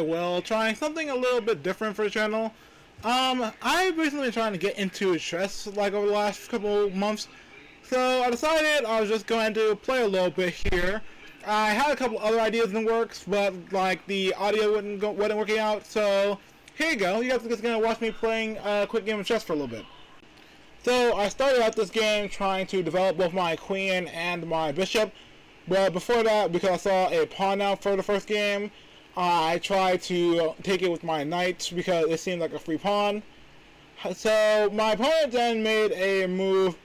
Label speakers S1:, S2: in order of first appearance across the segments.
S1: Well, trying something a little bit different for the channel. I've recently been trying to get into chess like over the last couple of months, so I decided I was just going to play a little bit here. I had a couple other ideas in the works, but like the audio wasn't working out, so here you go. You guys are just gonna watch me playing a quick game of chess for a little bit. So I started out this game trying to develop both my queen and my bishop, but before that, because I saw a pawn out for the first game, I tried to take it with my knight because it seemed like a free pawn. So my opponent then made a move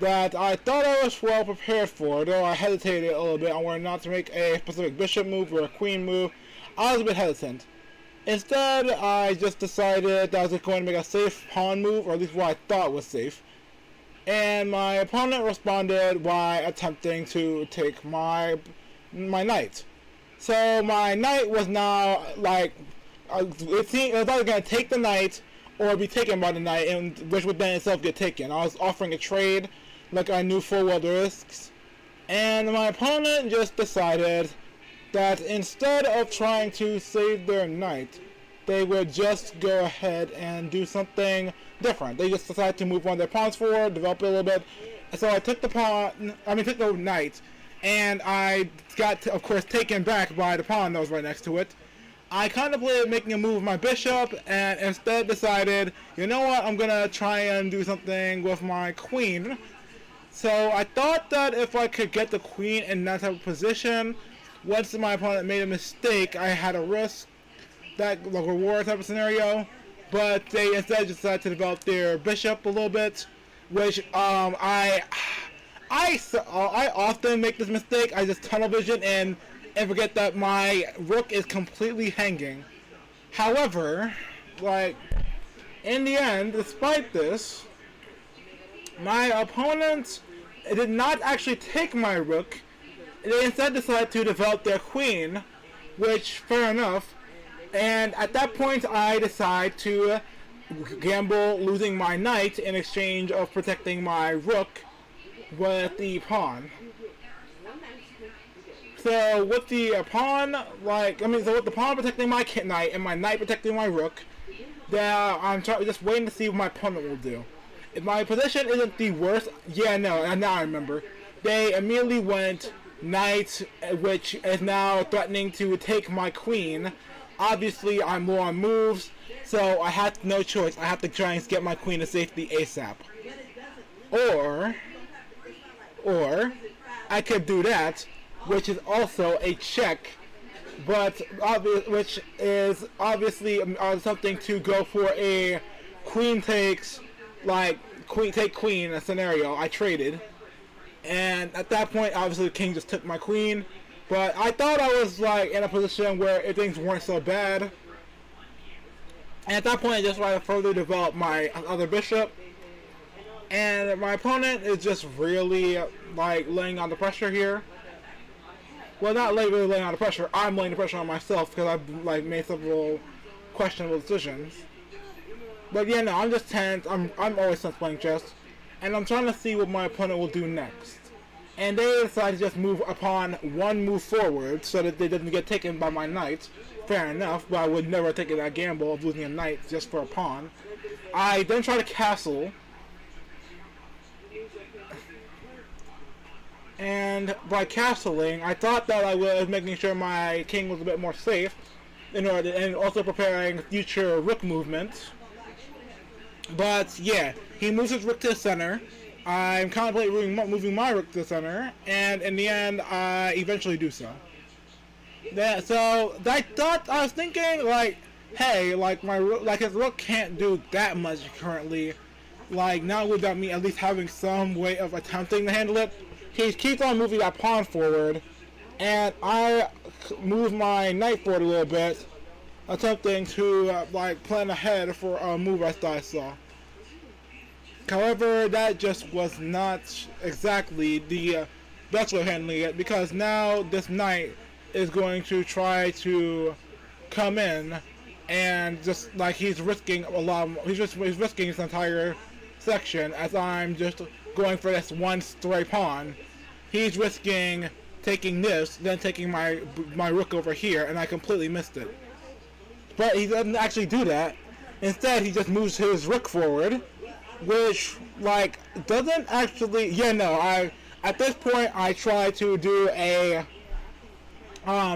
S1: that I thought I was well prepared for, though I hesitated a little bit on whether or not to make a specific bishop move or a queen move. I was a bit hesitant. Instead, I just decided that I was just going to make a safe pawn move, or at least what I thought was safe. And my opponent responded by attempting to take my knight. So my knight was now like it seemed it was either going to take the knight or be taken by the knight, and which would then itself get taken. I was offering a trade, like I knew full well the risks, and my opponent just decided that instead of trying to save their knight, they would just go ahead and do something different. They just decided to move one of their pawns forward, develop it a little bit. So I took the took the knight, and I got, of course, taken back by the pawn that was right next to it. I contemplated making a move with my bishop, and instead decided, you know what, I'm gonna try and do something with my queen. So I thought that if I could get the queen in that type of position, once my opponent made a mistake, I had a risk, that like reward type of scenario. But they instead just decided to develop their bishop a little bit, which I often make this mistake. I just tunnel vision and forget that my rook is completely hanging. However, like, in the end, despite this, my opponent did not actually take my rook. They instead decided to develop their queen, which, fair enough. And at that point, I decide to gamble losing my knight in exchange of protecting my rook with the pawn. So with the pawn, so with the pawn protecting my knight and my knight protecting my rook, I'm just waiting to see what my opponent will do. If my position isn't the worst, now I remember. They immediately went knight, which is now threatening to take my queen. Obviously, I'm low on moves, so I had no choice. I have to try and get my queen to safety ASAP. Or I could do that, which is also a check, but which is obviously something to go for a queen takes, like queen take queen scenario. I traded, and at that point, obviously, the king just took my queen. But I thought I was like in a position where things weren't so bad. And at that point, I just tried to further develop my other bishop. And my opponent is just really like laying on the pressure here. Well, not really laying on the pressure. I'm laying the pressure on myself because I've like made several questionable decisions. But yeah, no, I'm just tense. I'm always tense playing chess, and I'm trying to see what my opponent will do next. And they decided to just move upon one move forward so that they didn't get taken by my knight. Fair enough, but I would never take that gamble of losing a knight just for a pawn. I then try to castle. And by castling, I thought that I was making sure my king was a bit more safe, and also preparing future rook movement. But yeah, he moves his rook to the center. I'm contemplating moving my rook to the center, and in the end, I eventually do so. So I was thinking, like, hey, like his rook can't do that much currently. Like, not without me at least having some way of attempting to handle it. He keeps on moving that pawn forward, and I move my knight forward a little bit, attempting to plan ahead for a move I thought I saw. However, that just was not exactly the best way of handling it, because now this knight is going to try to come in and just like he's risking a lot. He's risking his entire section as I'm just going for this one stray pawn. He's risking taking this, then taking my rook over here, and I completely missed it. But he doesn't actually do that. Instead, he just moves his rook forward, which, like, doesn't actually... Yeah, no, at this point, I try to do a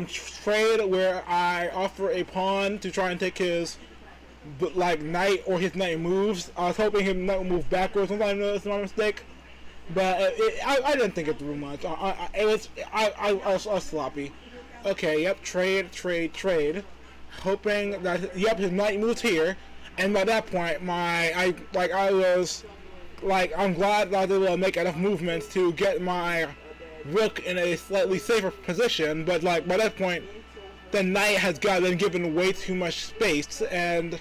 S1: trade where I offer a pawn to try and take his, like, knight, or his knight moves. I was hoping his knight would move backwards. Sometimes I know it's my mistake. But I didn't think it through much. I was sloppy. Okay, yep, trade. Hoping that, yep, his knight moves here. And by that point, I'm glad that I was able to make enough movements to get my rook in a slightly safer position. But, like, by that point, the knight has gotten given way too much space, and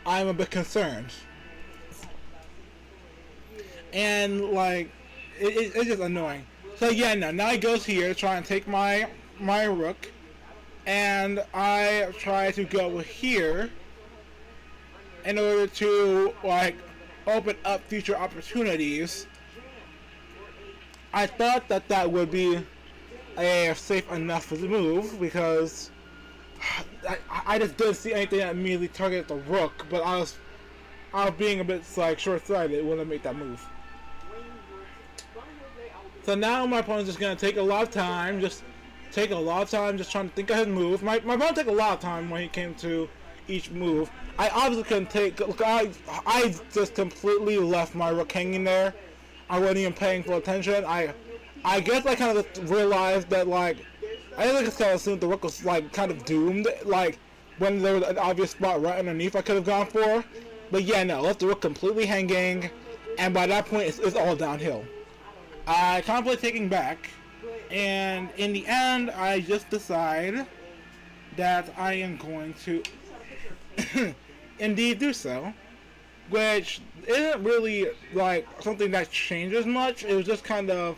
S1: I'm a bit concerned. And, like, it's just annoying. So yeah, now he goes here to try and take my rook, and I try to go here in order to, like, open up future opportunities. I thought that would be a safe enough move, because I just didn't see anything that immediately targeted the rook, but I was being a bit, like, short-sighted when I made that move. So now my opponent's just gonna take a lot of time, just trying to think of his move. My opponent took a lot of time when he came to each move. I obviously couldn't take. Look, I just completely left my rook hanging there. I wasn't even paying full attention. I guess I kind of realized that, like, I just kind of assumed the rook was, like, kind of doomed. Like, when there was an obvious spot right underneath I could have gone for. But yeah, no, left the rook completely hanging, and by that point it's all downhill. I contemplate taking back, and in the end, I just decide that I am going to indeed do so, which isn't really, like, something that changes much. It was just kind of,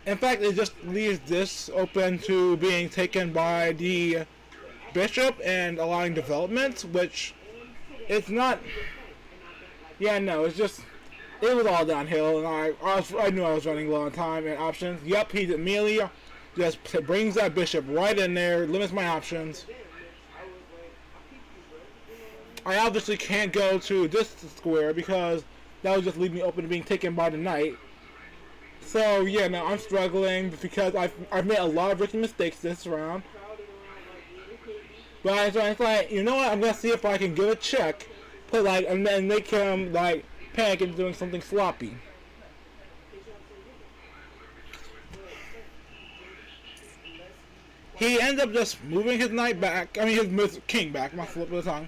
S1: in fact, it just leaves this open to being taken by the bishop and allowing development, which it's not. Yeah, no, it's just. It was all downhill, and I knew I was running low on time and options. Yep, he immediately just brings that bishop right in there, limits my options. I obviously can't go to this square because that would just leave me open to being taken by the knight. So yeah, no, I'm struggling because I've made a lot of risky mistakes this round. But I was like, you know what? I'm gonna see if I can give a check, put, like, and then make him, like, panic into doing something sloppy. He ends up just moving his knight back. I mean, his king back. My flip of the tongue.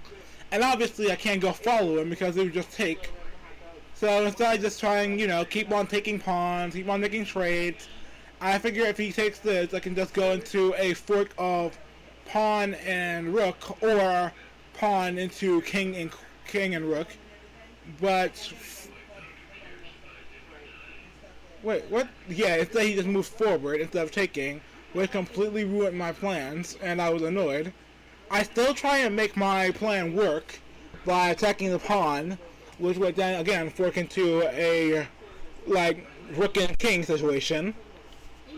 S1: And obviously, I can't go follow him because it would just take. So instead, just trying, keep on taking pawns, keep on making trades. I figure if he takes this, I can just go into a fork of pawn and rook, or pawn into king and rook. But wait, what? Yeah, instead he just moved forward instead of taking, which completely ruined my plans, and I was annoyed. I still try and make my plan work by attacking the pawn, which would then again fork into a, like, rook and king situation.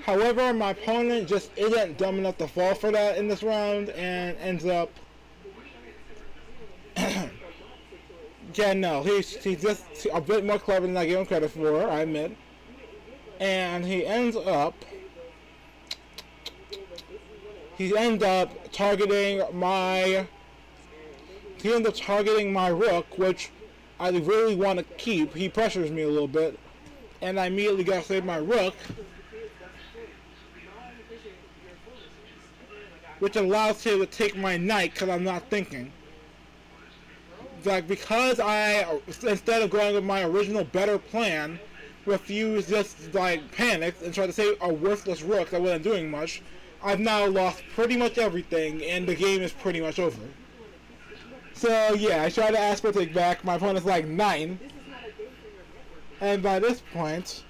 S1: However, my opponent just isn't dumb enough to fall for that in this round, and ends up. Yeah, no, he's just a bit more clever than I give him credit for, I admit. And he ends up targeting my rook, which I really want to keep. He pressures me a little bit, and I immediately got to save my rook, which allows him to take my knight because I'm not thinking. Like, because I, instead of going with my original better plan, refused, just, like, panicked and tried to save a worthless rook that wasn't doing much, I've now lost pretty much everything, and the game is pretty much over. So yeah, I tried to ask for a take back. My opponent's like 9, and by this point,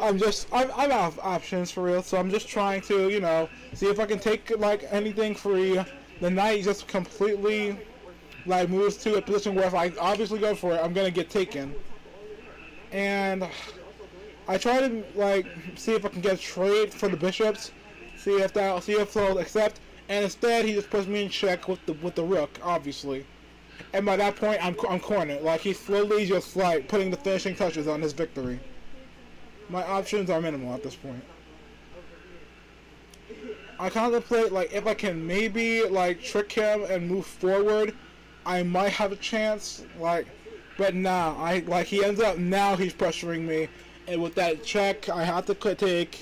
S1: I'm out of options for real. So I'm just trying to, see if I can take, like, anything free. The knight just completely, like, moves to a position where if I obviously go for it, I'm gonna get taken. And I try to, like, see if I can get a trade for the bishops, see if they'll accept. and instead he just puts me in check with the rook, obviously. And by that point, I'm cornered. Like, he's slowly just, like, putting the finishing touches on his victory. My options are minimal at this point. I contemplate, like, if I can maybe, like, trick him and move forward, I might have a chance, like, but nah, he ends up, now he's pressuring me, and with that check, I have to take,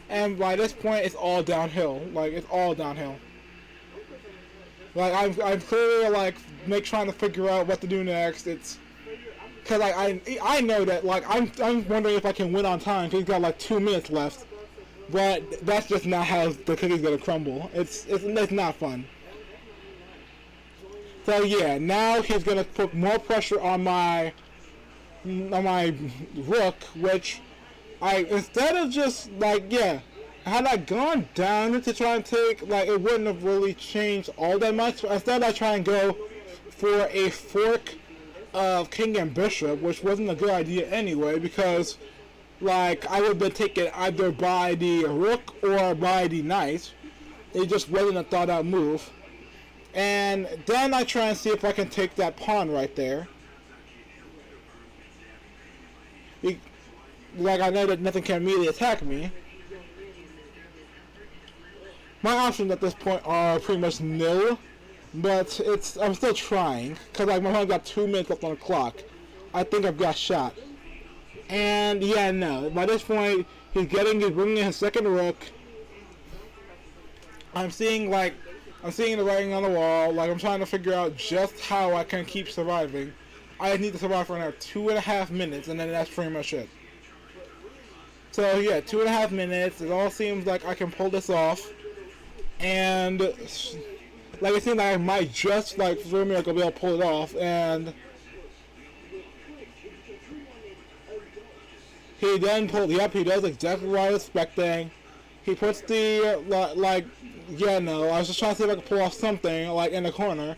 S1: and by this point, it's all downhill, like, it's all downhill. Like, I'm clearly, like, trying to figure out what to do next. It's because I know that, like, I'm wondering if I can win on time because he's got like 2 minutes left, but that's just not how the cookie's gonna crumble. It's not fun. So yeah, now he's gonna put more pressure on my rook, which instead of just like had I gone down to try and take, like, it wouldn't have really changed all that much. Instead, I try and go for a fork of king and bishop, which wasn't a good idea anyway, because, like, I would have been taken either by the rook or by the knight. It just wasn't a thought-out move. And then I try and see if I can take that pawn right there. Like, I know that nothing can immediately attack me. My options at this point are pretty much nil, but I'm still trying, because like, my opponent's got 2 minutes left on the clock. I think I've got shot. And yeah, no, by this point, he's bringing in his second rook. I'm seeing the writing on the wall, like, I'm trying to figure out just how I can keep surviving. I just need to survive for another 2.5 minutes, and then that's pretty much it. So yeah, 2.5 minutes, it all seems like I can pull this off. And like, it seems like I might just, like, for a miracle, be able to pull it off. And he then he does exactly what I was expecting. He puts the, I was just trying to see if I could pull off something, like, in the corner.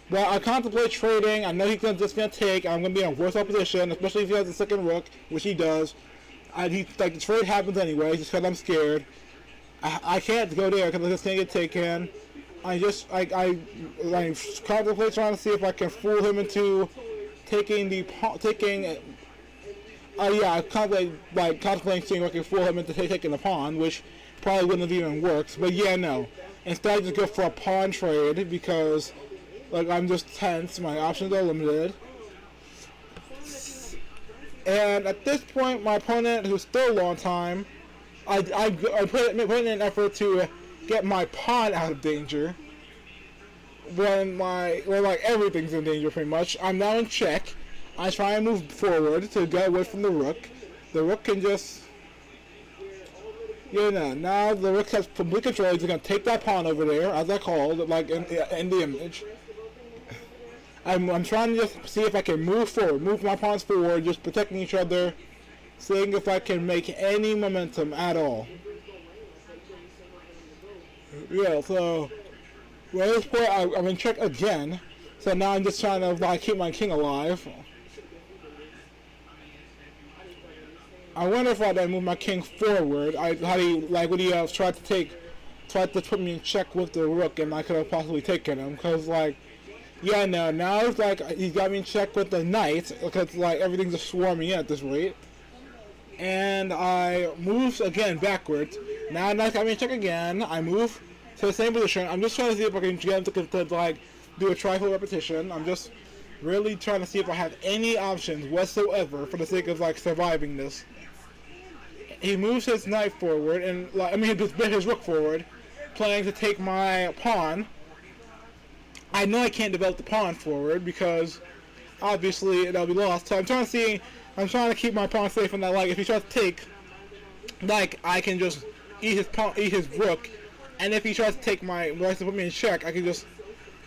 S1: But I contemplate trading. I know he's just going to take. I'm going to be in a worse position, especially if he has the second rook, which he does. The trade happens anyway, just because I'm scared. I can't go there because I just can't get taken. I contemplate trying to see if I can fool him into I contemplating seeing if I can fool him into taking the pawn, which probably wouldn't have even worked. But yeah, no. Instead, I just go for a pawn trade because, like, I'm just tense. My options are limited. And at this point, my opponent, who's still a long time, I put in an effort to get my pawn out of danger. When everything's in danger pretty much. I'm now in check. I try and move forward to get away from the rook. The rook can just, now the rook has complete control. He's going to take that pawn over there, as I called, like in the image. I'm trying to just see if I can move my pawns forward, just protecting each other, seeing if I can make any momentum at all. Yeah, so at this point I'm in check again, so now I'm just trying to keep my king alive. I wonder if I did move my king forward. Would he have tried to put me in check with the rook, and I could have possibly taken him, because now it's like he's got me in check with the knight, because everything's just swarming in at this rate. And I move again backwards. Now knight's got me in check again. I move to the same position. I'm just trying to see if I can get him to do a trifle repetition. I'm just really trying to see if I have any options whatsoever for the sake of surviving this. He moves his knight forward, and his rook forward, planning to take my pawn. I know I can't develop the pawn forward because obviously it'll be lost. So I'm trying to keep my pawn safe in that. If he tries to take, I can just eat his rook, and if he tries to take to put me in check, I can just,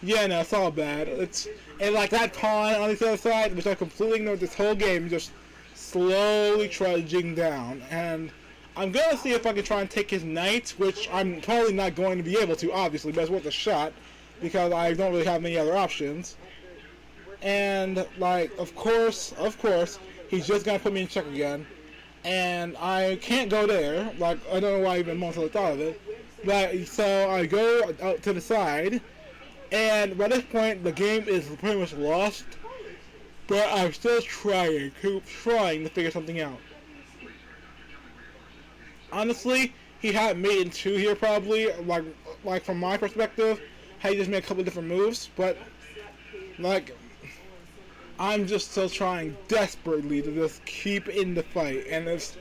S1: it's all bad. And that pawn on the other side, which I completely ignored this whole game, just slowly trudging down. And I'm gonna see if I can try and take his knight, which I'm probably not going to be able to, obviously, but it's worth a shot because I don't really have many other options. And of course, he's just gonna put me in check again, and I can't go there. I don't know why I even most thought of it. But so I go out to the side, and by this point the game is pretty much lost. But I'm still trying to figure something out. Honestly, he had made it two here probably, like from my perspective, he just made a couple different moves, but like I'm just still trying desperately to just keep in the fight, and it's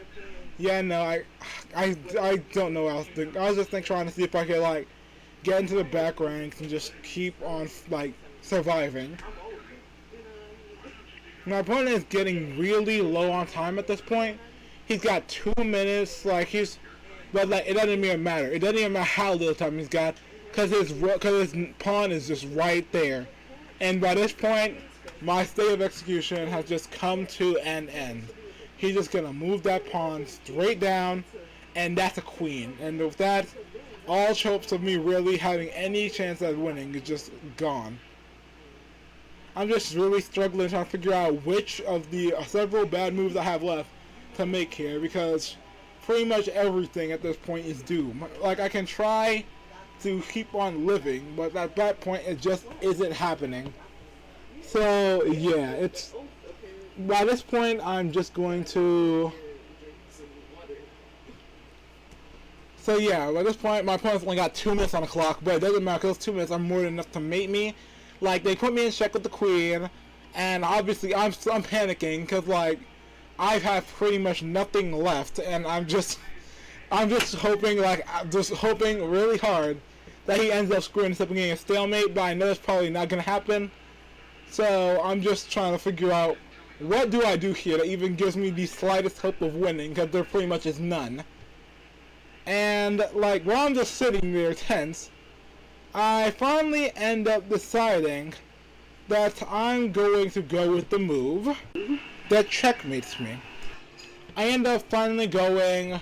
S1: I don't know what I was thinking. I was just trying to see if I could like get into the back ranks and just keep on like surviving. My opponent is getting really low on time at this point. He's got 2 minutes, but like it doesn't even matter. It doesn't even matter how little time he's got, cause his pawn is just right there. And by this point, my state of execution has just come to an end. He's just gonna move that pawn straight down, and that's a queen. And with that, all hopes of me really having any chance at winning is just gone. I'm just really struggling trying to figure out which of the several bad moves I have left to make here, because pretty much everything at this point is doomed. Like, I can try to keep on living, but at that point it just isn't happening. So yeah, it's by this point I'm just going to by this point my opponent's only got 2 minutes on the clock, but it doesn't matter because those 2 minutes are more than enough to mate me. Like, they put me in check with the queen, and obviously I'm panicking because like I've had pretty much nothing left, and I'm just hoping really hard that he ends up screwing this up and getting a stalemate, but I know that's probably not gonna happen. So I'm just trying to figure out what do I do here that even gives me the slightest hope of winning, because there pretty much is none. And like while I'm just sitting there tense, I finally end up deciding that I'm going to go with the move that checkmates me. I end up finally going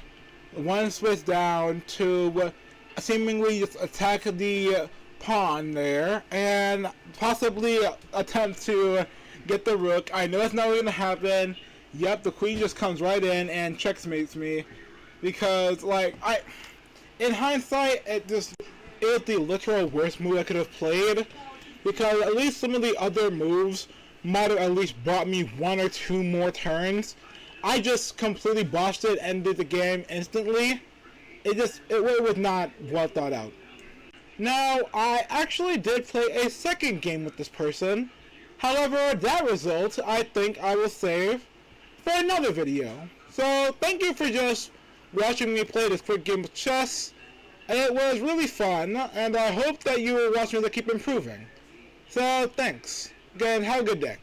S1: one space down to seemingly just attack the pawn there and possibly attempt to get the rook. I know it's not going to happen. Yep, the queen just comes right in and checkmates me, because like in hindsight it was the literal worst move I could have played, because at least some of the other moves might have at least bought me 1 or 2 more turns. I just completely botched it, ended the game instantly. It was not well thought out. Now, I actually did play a second game with this person. However, that result I think I will save for another video. So, thank you for just watching me play this quick game of chess. It was really fun, and I hope that you will watch me to keep improving. So, thanks. Again, have a good day.